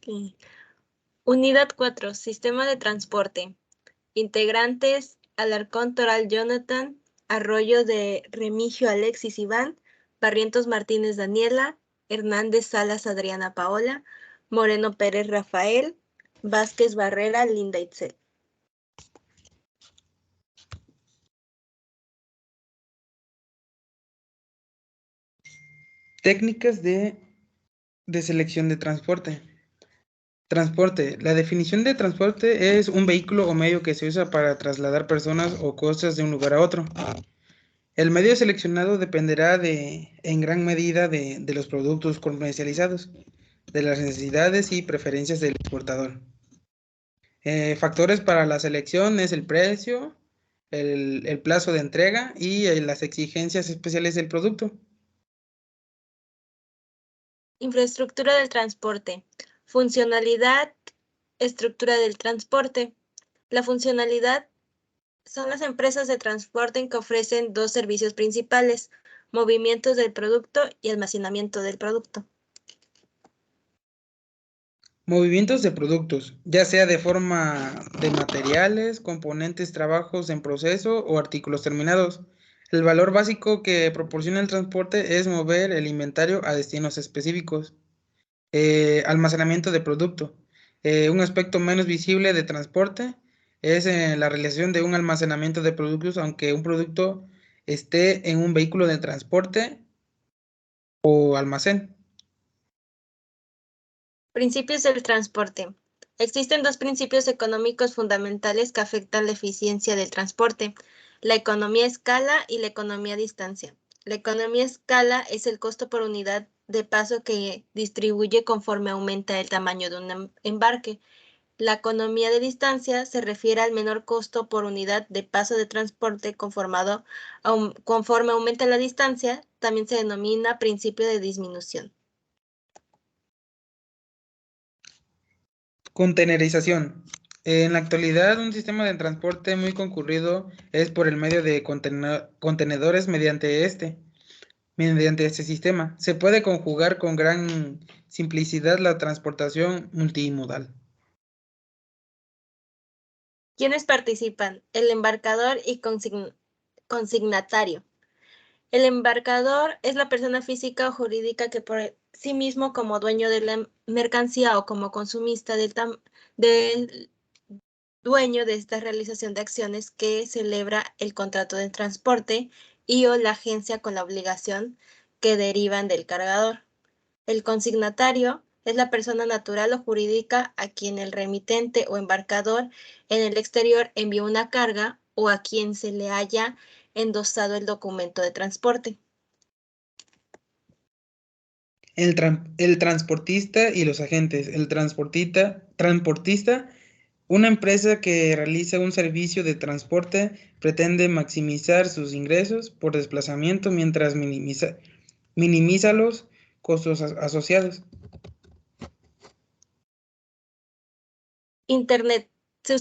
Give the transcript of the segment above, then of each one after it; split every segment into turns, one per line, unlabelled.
Ok. Unidad 4, Sistema de Transporte. Integrantes: Alarcón Toral Jonathan, Arroyo de Remigio Alexis Iván, Barrientos Martínez Daniela, Hernández Salas Adriana Paola, Moreno Pérez Rafael, Vázquez Barrera Linda Itzel.
Técnicas de selección de transporte. Transporte. La definición de transporte es un vehículo o medio que se usa para trasladar personas o cosas de un lugar a otro. El medio seleccionado dependerá en gran medida de los productos comercializados, de las necesidades y preferencias del exportador. Factores para la selección es el precio, el plazo de entrega y las exigencias especiales del producto.
Infraestructura del transporte. Funcionalidad, estructura del transporte. La funcionalidad son las empresas de transporte que ofrecen dos servicios principales: movimientos del producto y almacenamiento del producto.
Movimientos de productos, ya sea de forma de materiales, componentes, trabajos en proceso o artículos terminados. El valor básico que proporciona el transporte es mover el inventario a destinos específicos. Almacenamiento de producto. Un aspecto menos visible de transporte es la realización de un almacenamiento de productos, aunque un producto esté en un vehículo de transporte o almacén.
Principios del transporte. Existen dos principios económicos fundamentales que afectan la eficiencia del transporte: la economía a escala y la economía a distancia. La economía a escala es el costo por unidad de paso que distribuye conforme aumenta el tamaño de un embarque. La economía de distancia se refiere al menor costo por unidad de paso de transporte conforme aumenta la distancia. También se denomina principio de disminución.
Contenerización. En la actualidad, un sistema de transporte muy concurrido es por el medio de contenedores mediante este sistema. Se puede conjugar con gran simplicidad la transportación multimodal.
¿Quiénes participan? El embarcador y consignatario. El embarcador es la persona física o jurídica que por sí mismo, como dueño de la mercancía o como consumista del dueño de esta realización de acciones, que celebra el contrato de transporte y o la agencia con la obligación que derivan del cargador. El consignatario es la persona natural o jurídica a quien el remitente o embarcador en el exterior envió una carga o a quien se le haya endosado el documento de transporte.
El transportista y los agentes. El transportista, una empresa que realiza un servicio de transporte, pretende maximizar sus ingresos por desplazamiento mientras minimiza los costos asociados.
Internet. Se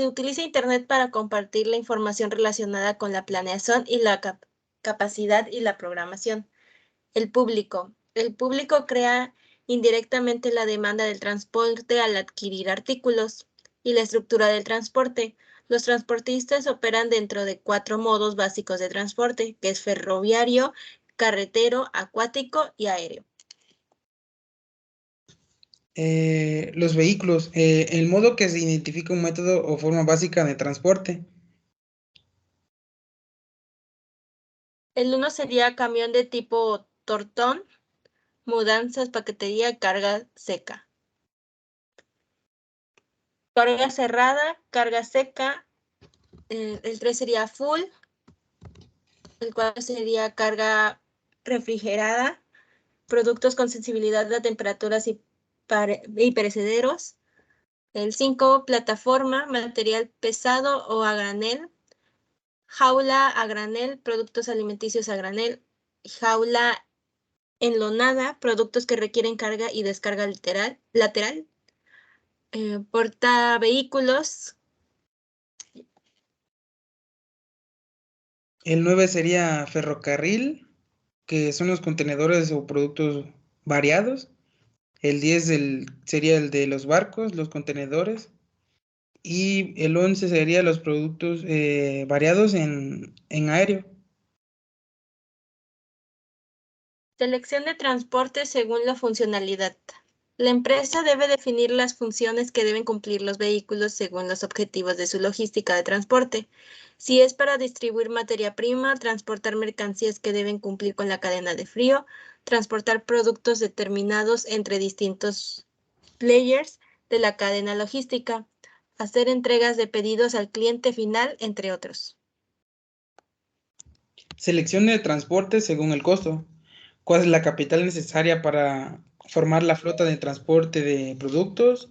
utiliza Internet para compartir la información relacionada con la planeación y la capacidad y la programación. El público. El público crea indirectamente la demanda del transporte al adquirir artículos. Y la estructura del transporte. Los transportistas operan dentro de 4 modos básicos de transporte, que es ferroviario, carretero, acuático y aéreo.
Los vehículos, el modo que se identifica un método o forma básica de transporte.
El uno sería camión de tipo tortón, mudanzas, paquetería, carga seca. Carga cerrada, carga seca. El 3 sería full. El 4 sería carga refrigerada, productos con sensibilidad a temperaturas y perecederos. El 5, plataforma, material pesado o a granel. Jaula a granel, productos alimenticios a granel. Jaula enlonada, productos que requieren carga y descarga lateral. Portavehículos.
El 9 sería ferrocarril, que son los contenedores o productos variados. El 10 sería el de los barcos, los contenedores. Y el 11 sería los productos variados en aéreo.
Selección de transporte según la funcionalidad. La empresa debe definir las funciones que deben cumplir los vehículos según los objetivos de su logística de transporte. Si es para distribuir materia prima, transportar mercancías que deben cumplir con la cadena de frío, transportar productos determinados entre distintos players de la cadena logística, hacer entregas de pedidos al cliente final, entre otros.
Selección de transporte según el costo. ¿Cuál es la capital necesaria para formar la flota de transporte de productos?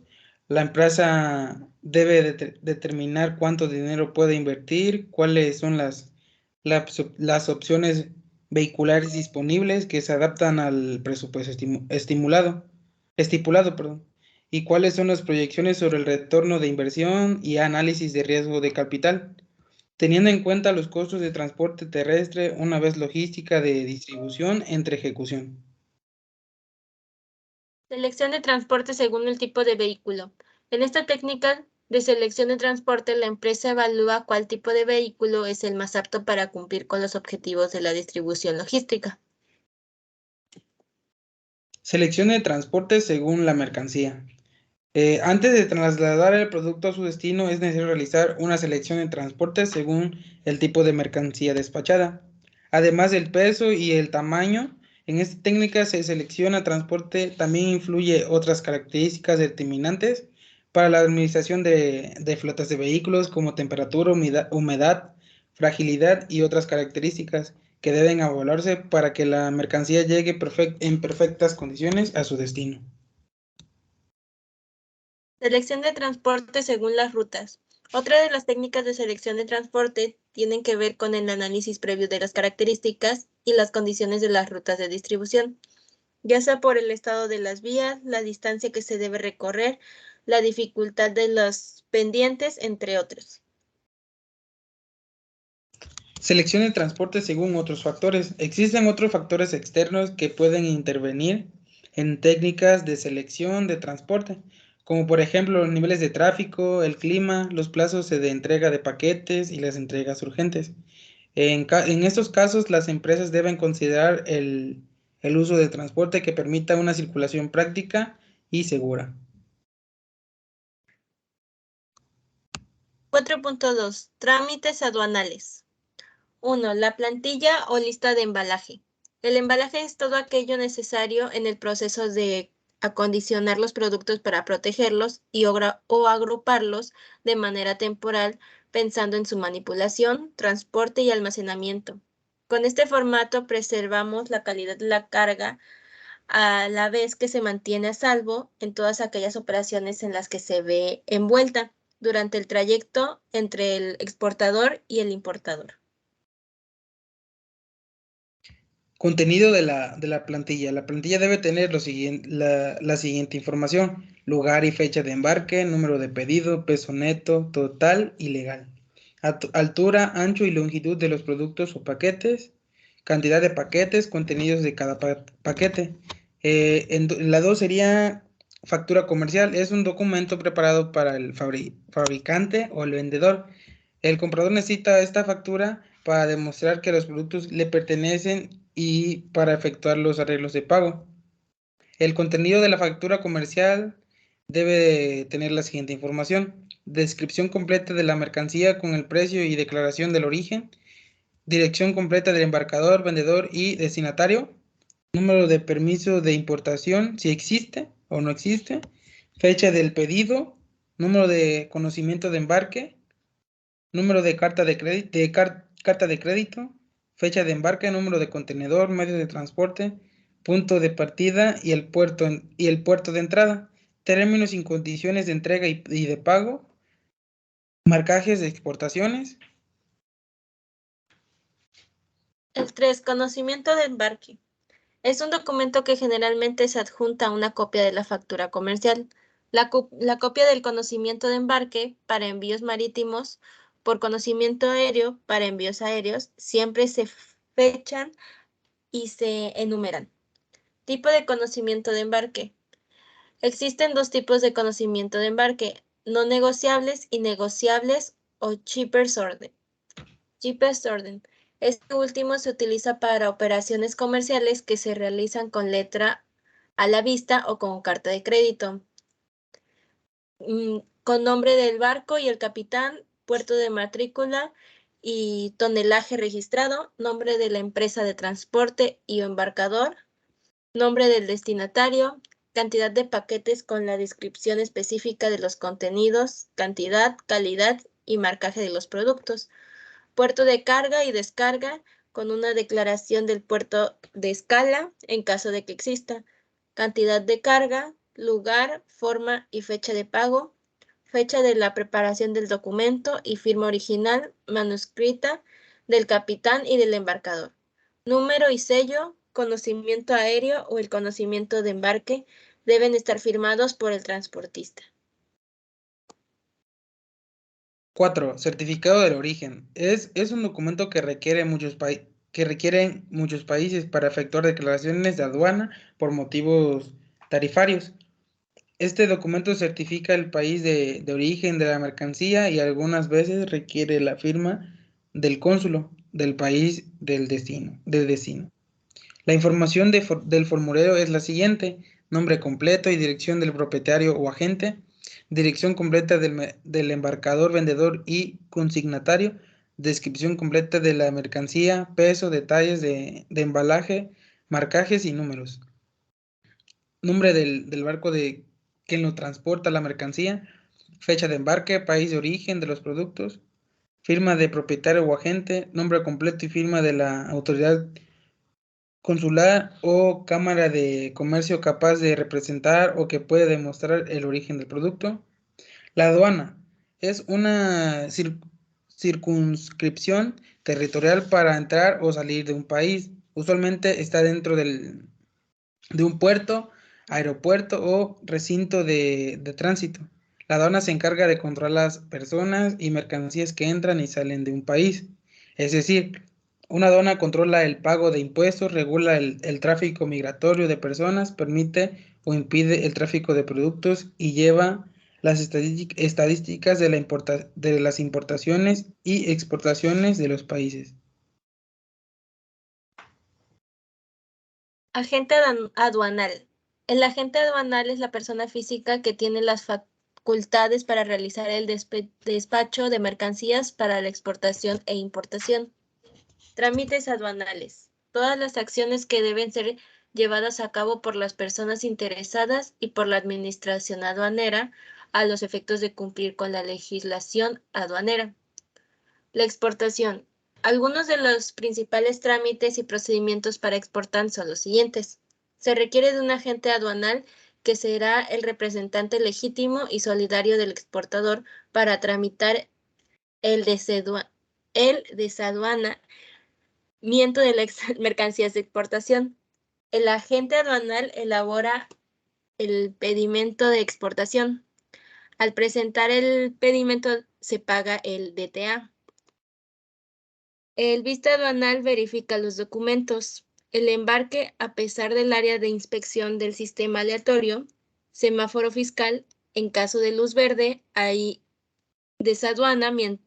La empresa debe determinar cuánto dinero puede invertir, cuáles son las opciones vehiculares disponibles que se adaptan al presupuesto estipulado, perdón, y cuáles son las proyecciones sobre el retorno de inversión y análisis de riesgo de capital, teniendo en cuenta los costos de transporte terrestre una vez logística de distribución entre ejecución.
Selección de transporte según el tipo de vehículo. En esta técnica de selección de transporte, la empresa evalúa cuál tipo de vehículo es el más apto para cumplir con los objetivos de la distribución logística.
Selección de transporte según la mercancía. Antes de trasladar el producto a su destino, es necesario realizar una selección de transporte según el tipo de mercancía despachada. Además del peso y el tamaño, en esta técnica se selecciona transporte, también influye otras características determinantes para la administración de flotas de vehículos como temperatura, humedad, fragilidad y otras características que deben evaluarse para que la mercancía llegue en perfectas condiciones a su destino.
Selección de transporte según las rutas. Otra de las técnicas de selección de transporte tienen que ver con el análisis previo de las características y las condiciones de las rutas de distribución, ya sea por el estado de las vías, la distancia que se debe recorrer, la dificultad de los pendientes, entre otros.
Selección de transporte según otros factores. Existen otros factores externos que pueden intervenir en técnicas de selección de transporte, como por ejemplo los niveles de tráfico, el clima, los plazos de entrega de paquetes y las entregas urgentes. En estos casos, las empresas deben considerar el uso de transporte que permita una circulación práctica y segura.
4.2. Trámites aduanales. 1. La plantilla o lista de embalaje. El embalaje es todo aquello necesario en el proceso de acondicionar los productos para protegerlos o agruparlos de manera temporal, pensando en su manipulación, transporte y almacenamiento. Con este formato preservamos la calidad de la carga a la vez que se mantiene a salvo en todas aquellas operaciones en las que se ve envuelta durante el trayecto entre el exportador y el importador.
Contenido de la plantilla. La plantilla debe tener la siguiente información: lugar y fecha de embarque, número de pedido, peso neto, total y legal, altura, ancho y longitud de los productos o paquetes, cantidad de paquetes, contenidos de cada paquete. La 2 sería factura comercial. Es un documento preparado para el fabricante o el vendedor. El comprador necesita esta factura para demostrar que los productos le pertenecen y para efectuar los arreglos de pago. El contenido de la factura comercial debe tener la siguiente información: descripción completa de la mercancía con el precio y declaración del origen, dirección completa del embarcador, vendedor y destinatario, número de permiso de importación, si existe o no existe, fecha del pedido, número de conocimiento de embarque, número de carta de crédito, fecha de embarque, número de contenedor, medio de transporte, punto de partida y el puerto de entrada, términos y condiciones de entrega y de pago, marcajes de exportaciones.
El 3. Conocimiento de embarque. Es un documento que generalmente se adjunta a una copia de la factura comercial. La copia del conocimiento de embarque para envíos marítimos por conocimiento aéreo para envíos aéreos siempre se fechan y se enumeran. Tipo de conocimiento de embarque. Existen dos tipos de conocimiento de embarque, no negociables y negociables o cheapest order. Cheapest order. Este último se utiliza para operaciones comerciales que se realizan con letra a la vista o con carta de crédito. Con nombre del barco y el capitán, puerto de matrícula y tonelaje registrado, nombre de la empresa de transporte y o embarcador, nombre del destinatario, cantidad de paquetes con la descripción específica de los contenidos, cantidad, calidad y marcaje de los productos, puerto de carga y descarga con una declaración del puerto de escala en caso de que exista, cantidad de carga, lugar, forma y fecha de pago, fecha de la preparación del documento y firma original manuscrita del capitán y del embarcador. Número y sello, conocimiento aéreo o el conocimiento de embarque deben estar firmados por el transportista.
4. Certificado del origen. Es un documento que requieren muchos países para efectuar declaraciones de aduana por motivos tarifarios. Este documento certifica el país de origen de la mercancía y algunas veces requiere la firma del cónsulo del país del destino. La información del formulario es la siguiente: nombre completo y dirección del propietario o agente, dirección completa del embarcador, vendedor y consignatario, descripción completa de la mercancía, peso, detalles de embalaje, marcajes y números, nombre del barco de quien lo transporta la mercancía, fecha de embarque, país de origen de los productos, firma de propietario o agente, nombre completo y firma de la autoridad consular o cámara de comercio capaz de representar o que puede demostrar el origen del producto. La aduana es una circunscripción territorial para entrar o salir de un país. Usualmente está dentro de un puerto, aeropuerto o recinto de tránsito. La aduana se encarga de controlar las personas y mercancías que entran y salen de un país. Es decir, una aduana controla el pago de impuestos, regula el tráfico migratorio de personas, permite o impide el tráfico de productos y lleva las estadísticas de las importaciones y exportaciones de los países.
Agente aduanal. El agente aduanal es la persona física que tiene las facultades para realizar el despacho de mercancías para la exportación e importación. Trámites aduanales. Todas las acciones que deben ser llevadas a cabo por las personas interesadas y por la administración aduanera a los efectos de cumplir con la legislación aduanera. La exportación. Algunos de los principales trámites y procedimientos para exportar son los siguientes. Se requiere de un agente aduanal que será el representante legítimo y solidario del exportador para tramitar el desaduanamiento de las mercancías de exportación. El agente aduanal elabora el pedimento de exportación. Al presentar el pedimento se paga el DTA. El vista aduanal verifica los documentos. El embarque, a pesar del área de inspección del sistema aleatorio, semáforo fiscal, en caso de luz verde, hay desaduanamiento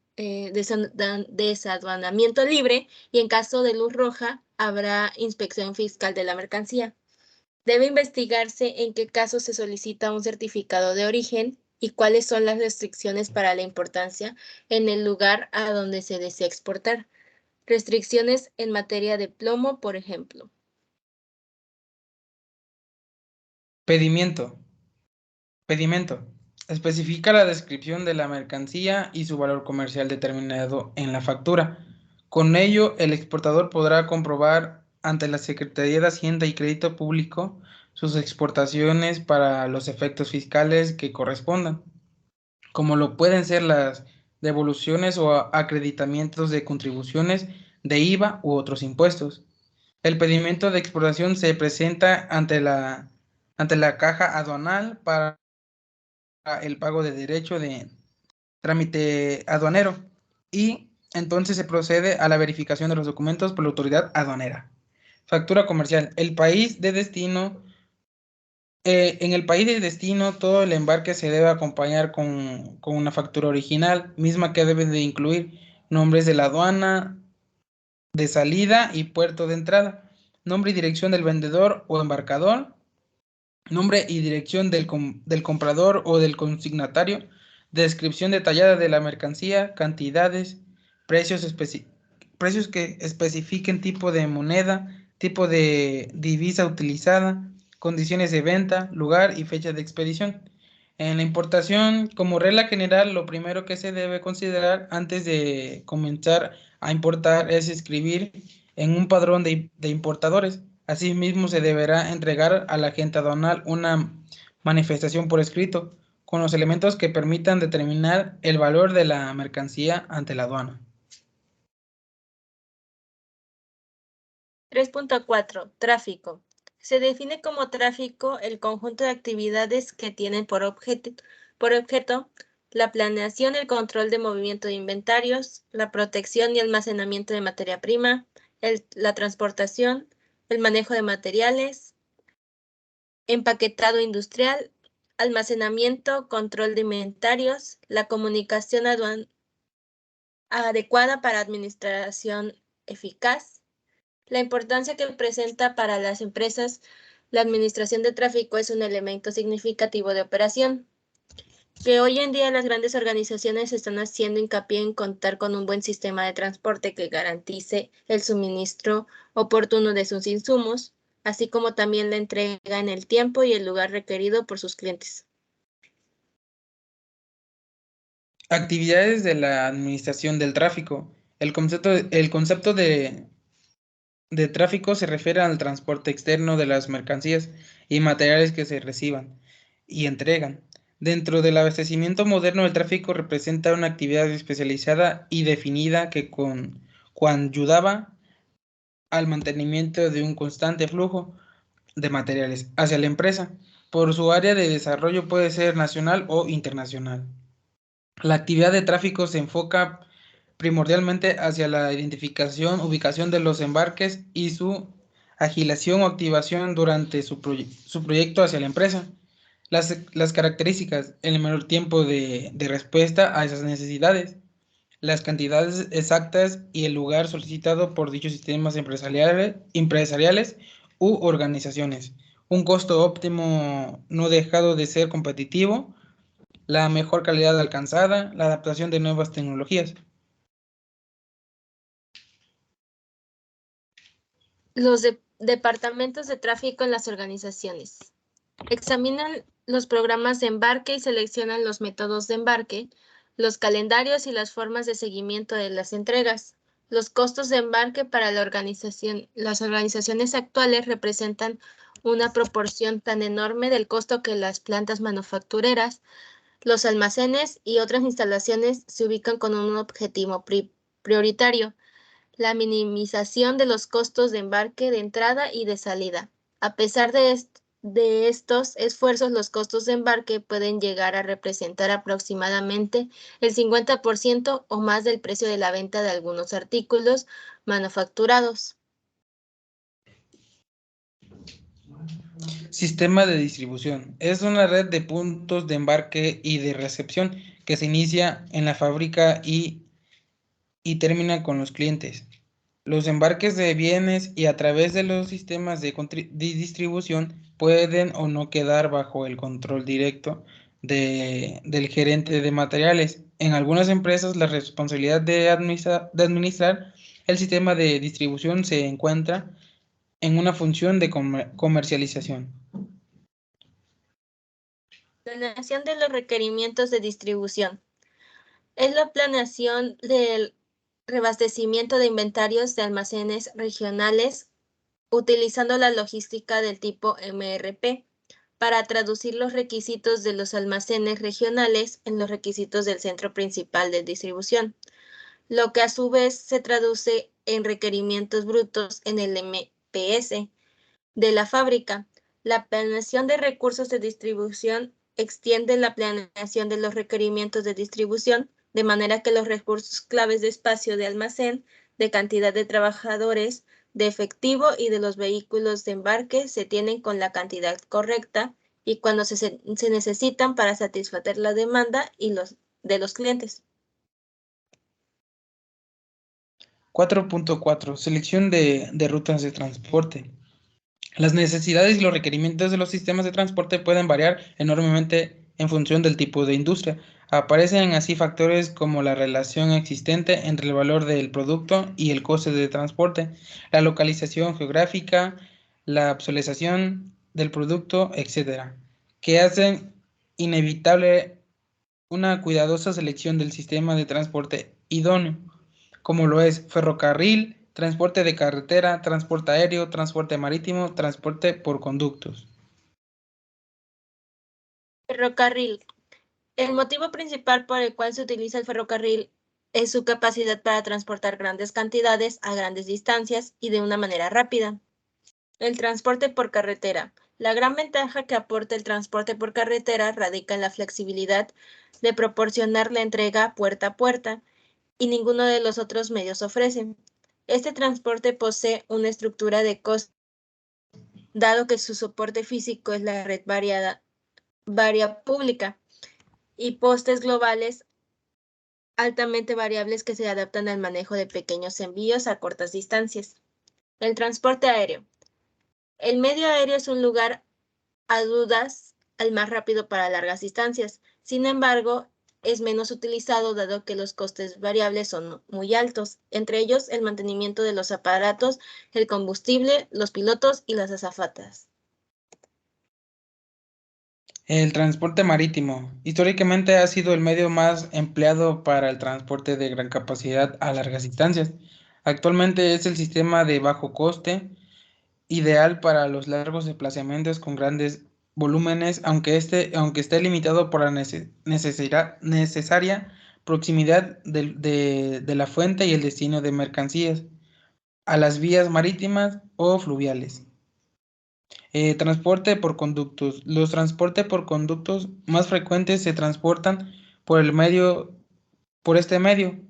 libre y en caso de luz roja habrá inspección fiscal de la mercancía. Debe investigarse en qué caso se solicita un certificado de origen y cuáles son las restricciones para la importancia en el lugar a donde se desea exportar. Restricciones en materia de plomo, por ejemplo.
Pedimento. Pedimento. Especifica la descripción de la mercancía y su valor comercial determinado en la factura. Con ello, el exportador podrá comprobar ante la Secretaría de Hacienda y Crédito Público sus exportaciones para los efectos fiscales que correspondan, como lo pueden ser las devoluciones o acreditamientos de contribuciones de IVA u otros impuestos. El pedimento de exportación se presenta ante la caja aduanal para el pago de derecho de trámite aduanero y entonces se procede a la verificación de los documentos por la autoridad aduanera. Factura comercial. El país de destino En el país de destino, todo el embarque se debe acompañar con una factura original, misma que debe de incluir nombres de la aduana, de salida y puerto de entrada, nombre y dirección del vendedor o embarcador, nombre y dirección del comprador o del consignatario, descripción detallada de la mercancía, cantidades, precios, precios que especifiquen tipo de moneda, tipo de divisa utilizada, condiciones de venta, lugar y fecha de expedición. En la importación, como regla general, lo primero que se debe considerar antes de comenzar a importar es escribir en un padrón de importadores. Asimismo, se deberá entregar al agente aduanal una manifestación por escrito con los elementos que permitan determinar el valor de la mercancía ante la aduana.
3.4. Tráfico. Se define como tráfico el conjunto de actividades que tienen por objeto la planeación, el control de movimiento de inventarios, la protección y almacenamiento de materia prima, la transportación, el manejo de materiales, empaquetado industrial, almacenamiento, control de inventarios, la comunicación adecuada para administración eficaz. La importancia que presenta para las empresas la administración de tráfico es un elemento significativo de operación, que hoy en día las grandes organizaciones están haciendo hincapié en contar con un buen sistema de transporte que garantice el suministro oportuno de sus insumos, así como también la entrega en el tiempo y el lugar requerido por sus clientes.
Actividades de la administración del tráfico. El concepto de tráfico se refiere al transporte externo de las mercancías y materiales que se reciban y entregan. Dentro del abastecimiento moderno, el tráfico representa una actividad especializada y definida que ayudaba al mantenimiento de un constante flujo de materiales hacia la empresa. Por su área de desarrollo puede ser nacional o internacional. La actividad de tráfico se enfoca primordialmente hacia la identificación, ubicación de los embarques y su agilización o activación durante su proyecto hacia la empresa. Las características, el menor tiempo de respuesta a esas necesidades, las cantidades exactas y el lugar solicitado por dichos sistemas empresariales u organizaciones, un costo óptimo no dejado de ser competitivo, la mejor calidad alcanzada, la adaptación de nuevas tecnologías.
Los departamentos de tráfico en las organizaciones. Examinan los programas de embarque y seleccionan los métodos de embarque, los calendarios y las formas de seguimiento de las entregas. Los costos de embarque para la organización. Las organizaciones actuales representan una proporción tan enorme del costo que las plantas manufactureras, los almacenes y otras instalaciones se ubican con un objetivo prioritario: la minimización de los costos de embarque de entrada y de salida. A pesar de estos esfuerzos, los costos de embarque pueden llegar a representar aproximadamente el 50% o más del precio de la venta de algunos artículos manufacturados.
Sistema de distribución. Es una red de puntos de embarque y de recepción que se inicia en la fábrica y termina con los clientes. Los embarques de bienes y a través de los sistemas de distribución pueden o no quedar bajo el control directo del gerente de materiales. En algunas empresas, la responsabilidad de administrar el sistema de distribución se encuentra en una función de comercialización.
Planeación de los requerimientos de distribución. Es la planeación del reabastecimiento de inventarios de almacenes regionales utilizando la logística del tipo MRP para traducir los requisitos de los almacenes regionales en los requisitos del centro principal de distribución, lo que a su vez se traduce en requerimientos brutos en el MPS de la fábrica. La planeación de recursos de distribución extiende la planeación de los requerimientos de distribución de manera que los recursos claves de espacio de almacén, de cantidad de trabajadores, de efectivo y de los vehículos de embarque se tienen con la cantidad correcta y cuando se necesitan para satisfacer la demanda de los clientes.
4.4. Selección de rutas de transporte. Las necesidades y los requerimientos de los sistemas de transporte pueden variar enormemente en función del tipo de industria. Aparecen así factores como la relación existente entre el valor del producto y el coste de transporte, la localización geográfica, la obsolescencia del producto, etcétera, que hacen inevitable una cuidadosa selección del sistema de transporte idóneo, como lo es ferrocarril, transporte de carretera, transporte aéreo, transporte marítimo, transporte por conductos.
Ferrocarril. El motivo principal por el cual se utiliza el ferrocarril es su capacidad para transportar grandes cantidades a grandes distancias y de una manera rápida. El transporte por carretera. La gran ventaja que aporta el transporte por carretera radica en la flexibilidad de proporcionar la entrega puerta a puerta y ninguno de los otros medios ofrece. Este transporte posee una estructura de costo, dado que su soporte físico es la red varia pública y postes globales altamente variables que se adaptan al manejo de pequeños envíos a cortas distancias. El transporte aéreo. El medio aéreo es un lugar a dudas el más rápido para largas distancias. Sin embargo, es menos utilizado dado que los costes variables son muy altos, entre ellos el mantenimiento de los aparatos, el combustible, los pilotos y las azafatas.
El transporte marítimo. Históricamente ha sido el medio más empleado para el transporte de gran capacidad a largas distancias. Actualmente es el sistema de bajo coste, ideal para los largos desplazamientos con grandes volúmenes, aunque esté limitado por la necesaria proximidad de la fuente y el destino de mercancías a las vías marítimas o fluviales. Transporte por conductos. Los transportes por conductos más frecuentes se transportan por por este medio,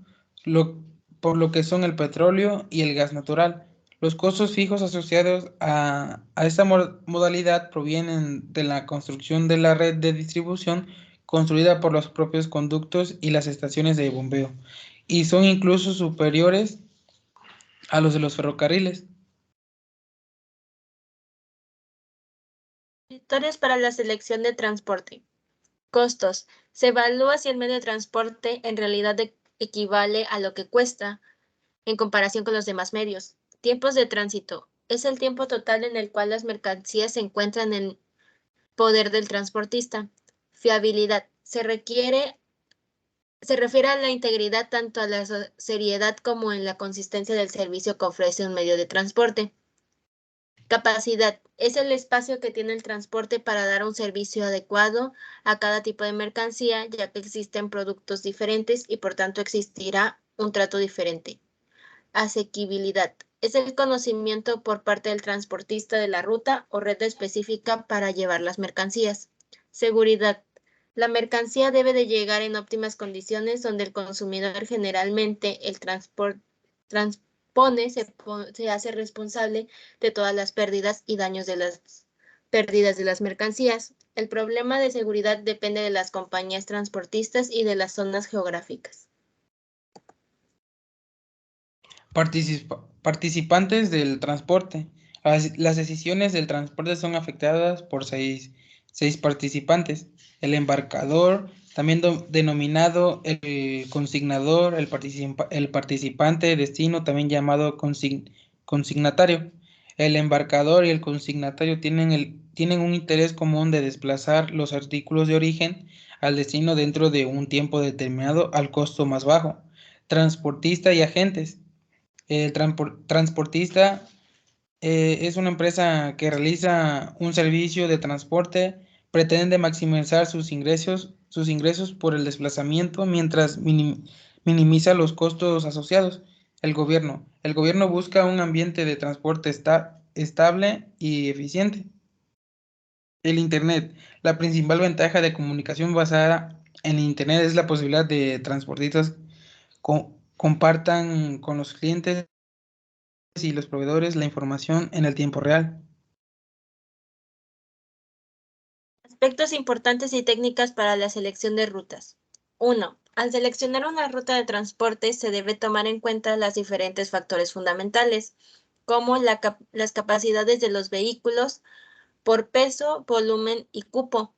lo- por lo que son el petróleo y el gas natural. Los costos fijos asociados a esta modalidad provienen de la construcción de la red de distribución construida por los propios conductos y las estaciones de bombeo, y son incluso superiores a los de los ferrocarriles.
Criterios para la selección de transporte. Costos. Se evalúa si el medio de transporte en realidad equivale a lo que cuesta en comparación con los demás medios. Tiempos de tránsito. Es el tiempo total en el cual las mercancías se encuentran en poder del transportista. Fiabilidad. Se refiere a la integridad tanto a la seriedad como en la consistencia del servicio que ofrece un medio de transporte. Capacidad. Es el espacio que tiene el transporte para dar un servicio adecuado a cada tipo de mercancía, ya que existen productos diferentes y por tanto existirá un trato diferente. Asequibilidad. Es el conocimiento por parte del transportista de la ruta o red específica para llevar las mercancías. Seguridad. La mercancía debe de llegar en óptimas condiciones donde el consumidor generalmente el se hace responsable de todas las pérdidas y daños de las pérdidas de las mercancías. El problema de seguridad depende de las compañías transportistas y de las zonas geográficas.
Participantes del transporte. Las decisiones del transporte son afectadas por seis participantes. El embarcador, también denominado el consignador, el participante de destino, también llamado consignatario. El embarcador y el consignatario tienen un interés común de desplazar los artículos de origen al destino dentro de un tiempo determinado al costo más bajo. Transportista y agentes. El transportista es una empresa que realiza un servicio de transporte, pretende maximizar sus ingresos por el desplazamiento mientras minimiza los costos asociados. El gobierno busca un ambiente de transporte estable y eficiente. El Internet. La principal ventaja de comunicación basada en Internet es la posibilidad de transportistas compartan con los clientes y los proveedores la información en el tiempo real.
Aspectos importantes y técnicas para la selección de rutas. 1. Al seleccionar una ruta de transporte se debe tomar en cuenta los diferentes factores fundamentales, como las capacidades de los vehículos por peso, volumen y cupo.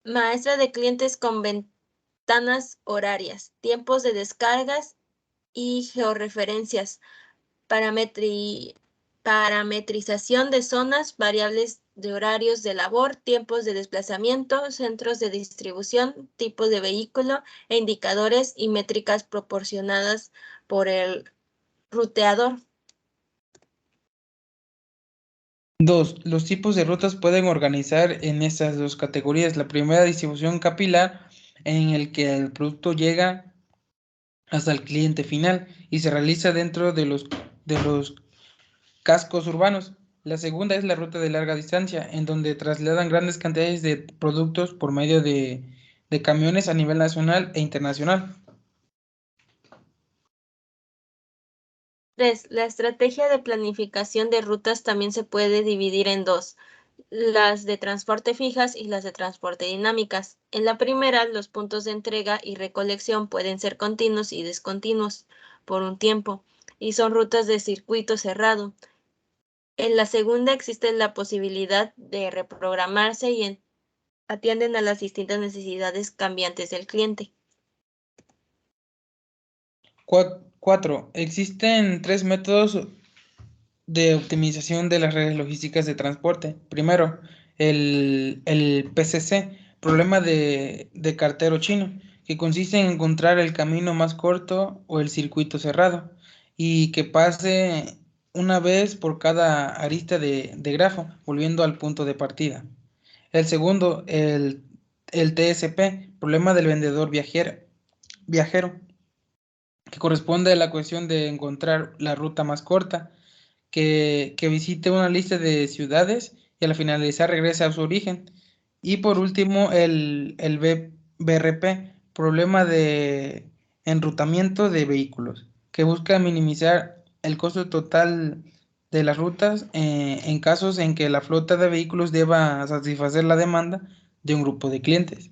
Muestra de clientes con ventanas horarias, tiempos de descargas y georreferencias, parametrización de zonas, variables de horarios de labor, tiempos de desplazamiento, centros de distribución, tipos de vehículo e indicadores y métricas proporcionadas por el ruteador.
2. Los tipos de rutas pueden organizar en estas dos categorías. La primera, distribución capilar, en el que el producto llega hasta el cliente final y se realiza dentro de los cascos urbanos. La segunda es la ruta de larga distancia, en donde trasladan grandes cantidades de productos por medio de camiones a nivel nacional e internacional.
3. La estrategia de planificación de rutas también se puede dividir en dos: las de transporte fijas y las de transporte dinámicas. En la primera, los puntos de entrega y recolección pueden ser continuos y discontinuos por un tiempo, y son rutas de circuito cerrado. En la segunda existe la posibilidad de reprogramarse y atienden a las distintas necesidades cambiantes del cliente.
4. Existen tres métodos de optimización de las redes logísticas de transporte. Primero, el PCC, problema de cartero chino, que consiste en encontrar el camino más corto o el circuito cerrado y que pase una vez por cada arista de grafo, volviendo al punto de partida. El segundo, el TSP, problema del vendedor viajero, que corresponde a la cuestión de encontrar la ruta más corta, que visite una lista de ciudades y al finalizar regrese a su origen. Y por último, el BRP, problema de enrutamiento de vehículos, que busca minimizar el costo total de las rutas en casos en que la flota de vehículos deba satisfacer la demanda de un grupo de clientes.